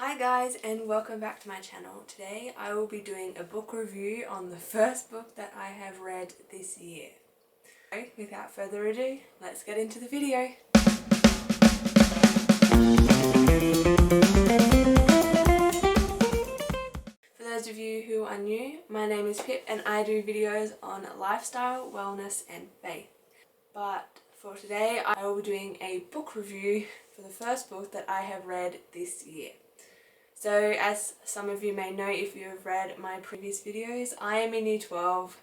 Hi guys, and welcome back to my channel. Today I will be doing a book review on the first book that I have read this year. So, without further ado, let's get into the video. For those of you who are new, my name is Pip and I do videos on lifestyle, wellness and faith. But for today I will be doing a book review for the first book that I have read this year. So as some of you may know if you have read my previous videos, I am in Year 12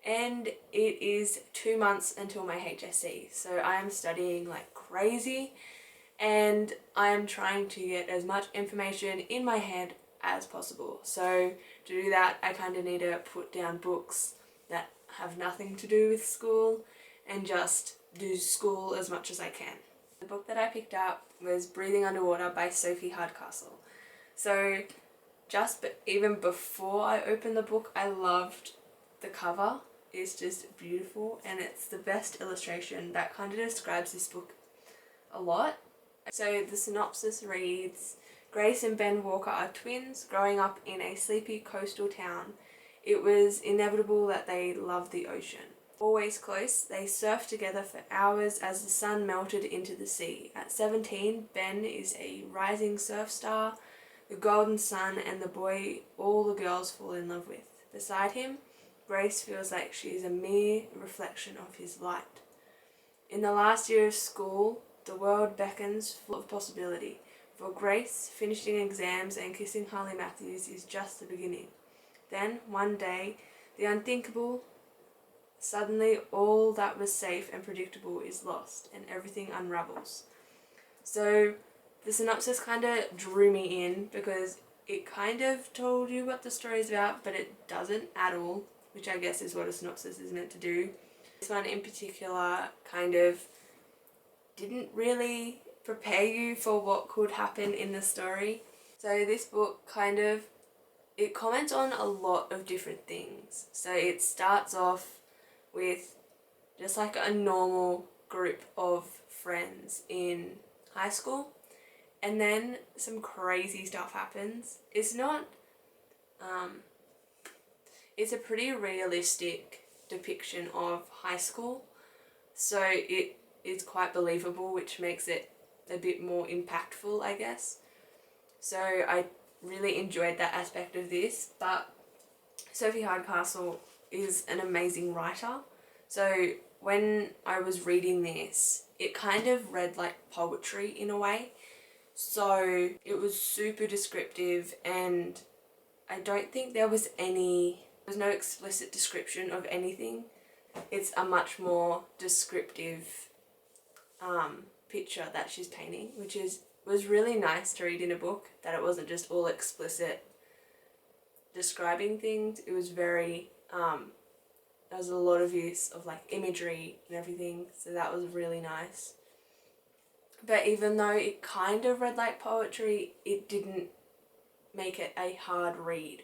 and it is 2 months until my HSC. So I am studying like crazy and I am trying to get as much information in my head as possible. So to do that I kind of need to put down books that have nothing to do with school and just do school as much as I can. The book that I picked up was Breathing Underwater by Sophie Hardcastle. So even before I opened the book, I loved the cover. It's just beautiful and it's the best illustration that kind of describes this book a lot. So the synopsis reads, Grace and Ben Walker are twins growing up in a sleepy coastal town. It was inevitable that they loved the ocean. Always close, they surfed together for hours as the sun melted into the sea. At 17, Ben is a rising surf star, the golden sun and the boy all the girls fall in love with. Beside him, Grace feels like she is a mere reflection of his light. In the last year of school, the world beckons full of possibility. For Grace, finishing exams and kissing Harley Matthews is just the beginning. Then, one day, the unthinkable, suddenly all that was safe and predictable is lost and everything unravels. So the synopsis kind of drew me in because it kind of told you what the story is about, but it doesn't at all, which I guess is what a synopsis is meant to do. This one in particular kind of didn't really prepare you for what could happen in the story. So this book it comments on a lot of different things. So it starts off with just like a normal group of friends in high school. And then some crazy stuff happens. It's a pretty realistic depiction of high school. So it is quite believable, which makes it a bit more impactful, I guess. So I really enjoyed that aspect of this. But Sophie Hardcastle is an amazing writer. So when I was reading this, it kind of read like poetry in a way. So it was super descriptive and I don't think there was no explicit description of anything. It's a much more descriptive picture that she's painting, which was really nice to read in a book, that it wasn't just all explicit describing things. It was very, there was a lot of use of like imagery and everything, so that was really nice. But even though it kind of read like poetry, it didn't make it a hard read.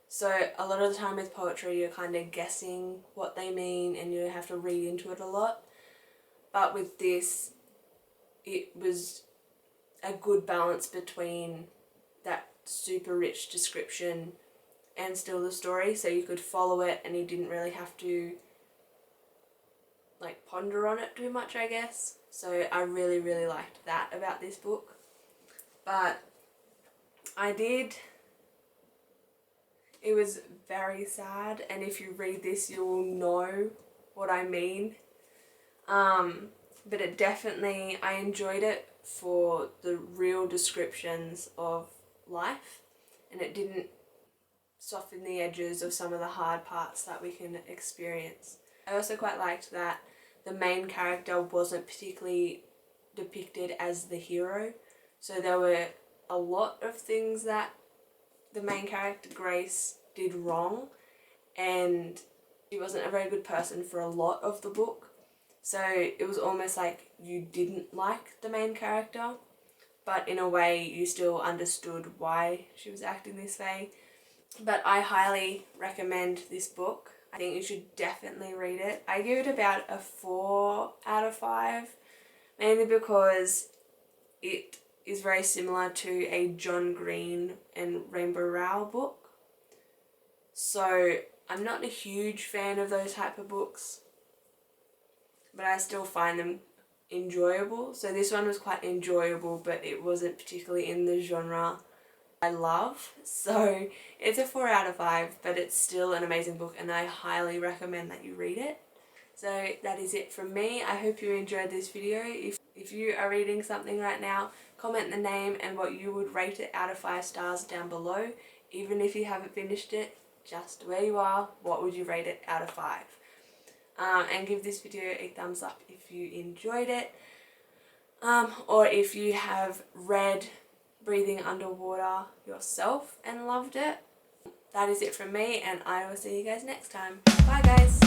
So a lot of the time with poetry, you're kind of guessing what they mean and you have to read into it a lot. But with this, it was a good balance between that super rich description and still the story. So you could follow it and you didn't really have to like ponder on it too much, I guess. So I really, really liked that about this book. But it was very sad, and if you read this you will know what I mean. But I enjoyed it for the real descriptions of life, and it didn't soften the edges of some of the hard parts that we can experience. I also quite liked that the main character wasn't particularly depicted as the hero. So there were a lot of things that the main character, Grace, did wrong, and she wasn't a very good person for a lot of the book. So it was almost like you didn't like the main character, but in a way you still understood why she was acting this way. But I highly recommend this book. I think you should definitely read it. I give it about a 4 out of 5, mainly because it is very similar to a John Green and Rainbow Rowell book. So I'm not a huge fan of those type of books, but I still find them enjoyable. So this one was quite enjoyable, but it wasn't particularly in the genre I love. So it's a 4 out of 5, but it's still an amazing book and I highly recommend that you read it. So that is it from me. I hope you enjoyed this video. If you are reading something right now, comment the name and what you would rate it out of 5 stars down below. Even if you haven't finished it, just where you are, what would you rate it out of 5? And give this video a thumbs up if you enjoyed it. Or if you have read Breathing Underwater yourself and loved it. That is it from me, and I will see you guys next time. Bye guys!